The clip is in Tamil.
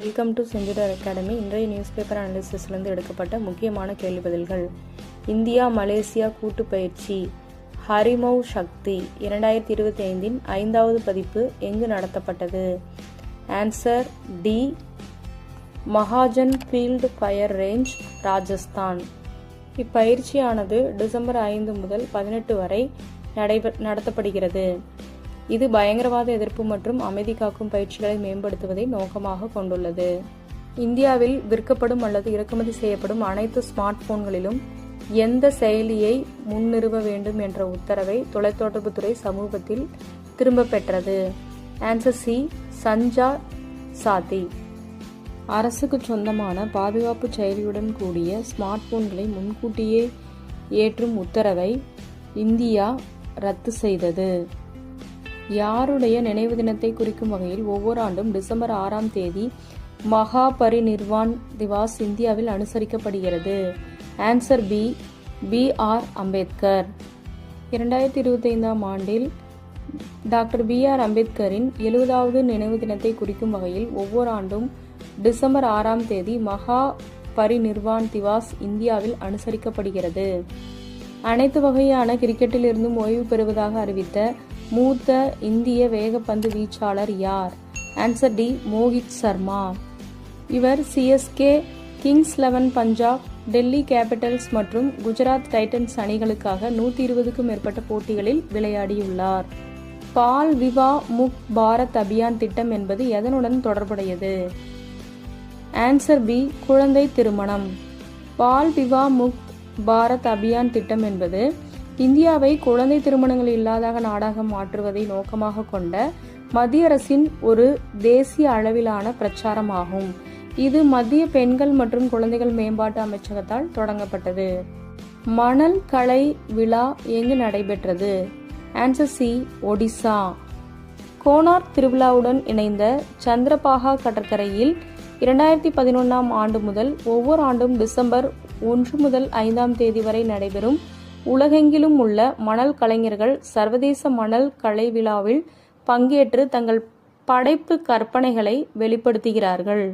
Welcome to Senchudar academy. இன்றைய நியூஸ் பேப்பர் அனாலிசிஸ்லேருந்து எடுக்கப்பட்ட முக்கியமான கேள்வி பதில்கள். இந்தியா மலேசியா கூட்டு பயிற்சி ஹரிமௌ சக்தி 2025 5வது பதிப்பு எங்கு நடத்தப்பட்டது? Answer D, Mahajan field fire range, Rajasthan. இப்பயிற்சியானது டிசம்பர் 5 முதல் 18 வரை நடத்தப்படுகிறது. இது பயங்கரவாத எதிர்ப்பு மற்றும் அமைதி காக்கும் பயிற்சிகளை மேம்படுத்துவதை நோக்கமாக கொண்டுள்ளது. இந்தியாவில் விற்கப்படும் அல்லது இறக்குமதி செய்யப்படும் அனைத்து ஸ்மார்ட் போன்களிலும் எந்த செயலியை முன்னிறுவ வேண்டும் என்ற உத்தரவை தொலைத்தொடர்புத்துறை சமூகத்தில் திரும்ப பெற்றது? ஆன்சர் சி, சஞ்சார் சாத்தி. அரசுக்கு சொந்தமான பாதுகாப்பு செயலியுடன் கூடிய ஸ்மார்ட் போன்களை முன்கூட்டியே ஏற்றும் உத்தரவை இந்தியா ரத்து செய்தது. யாருடைய நினைவு தினத்தை குறிக்கும் வகையில் ஒவ்வொரு ஆண்டும் டிசம்பர் 6ஆம் தேதி மகா பரிநிர்வான் திவாஸ் இந்தியாவில் அனுசரிக்கப்படுகிறது? Answer B, B R. அம்பேத்கர். 2025ஆம் ஆண்டில் டாக்டர் பி.ஆர். அம்பேத்கரின் 70வது நினைவு தினத்தை குறிக்கும் வகையில் ஒவ்வொரு ஆண்டும் டிசம்பர் 6ஆம் தேதி மகா பரிநிர்வான் திவாஸ் இந்தியாவில் அனுசரிக்கப்படுகிறது. அனைத்து வகையான கிரிக்கெட்டில் இருந்தும் ஓய்வு பெறுவதாக அறிவித்த மூத்த இந்திய வேகப்பந்து வீச்சாளர் யார்? Answer D, Mohit Sharma. இவர் CSK, Kings 11 Punjab, Delhi Capitals மற்றும் குஜராத் டைட்டன்ஸ் அணிகளுக்காக 120க்கும் மேற்பட்ட போட்டிகளில் விளையாடியுள்ளார். பால் விவா முக்த் பாரத் அபியான் திட்டம் என்பது எதனுடன் தொடர்புடையது? ஆன்சர் பி, குழந்தை திருமணம். பால் விவா முக்த் பாரத் அபியான் திட்டம் என்பது இந்தியாவை குழந்தை திருமணங்கள் இல்லாத நாடாக மாற்றுவதை நோக்கமாக கொண்ட மத்திய அரசின் ஒரு தேசிய அளவிலான பிரச்சாரமாகும். இது மத்திய பெண்கள் மற்றும் குழந்தைகள் மேம்பாட்டு அமைச்சகத்தால் தொடங்கப்பட்டது. மணல் களை விழா எங்கு நடைபெற்றது? Answer C, Odisha. கோனார்க் திருவிழாவுடன் இணைந்த சந்திரபாகா கடற்கரையில் 2011ஆம் ஆண்டு முதல் ஒவ்வொரு ஆண்டும் டிசம்பர் 1 முதல் 5ஆம் தேதி வரை நடைபெறும் உலகெங்கிலும் உள்ள மணல் கலைஞர்கள் சர்வதேச மணல் கலை விழாவில் பங்கேற்று தங்கள் படைப்பு கற்பனைகளை வெளிப்படுத்துகிறார்கள்.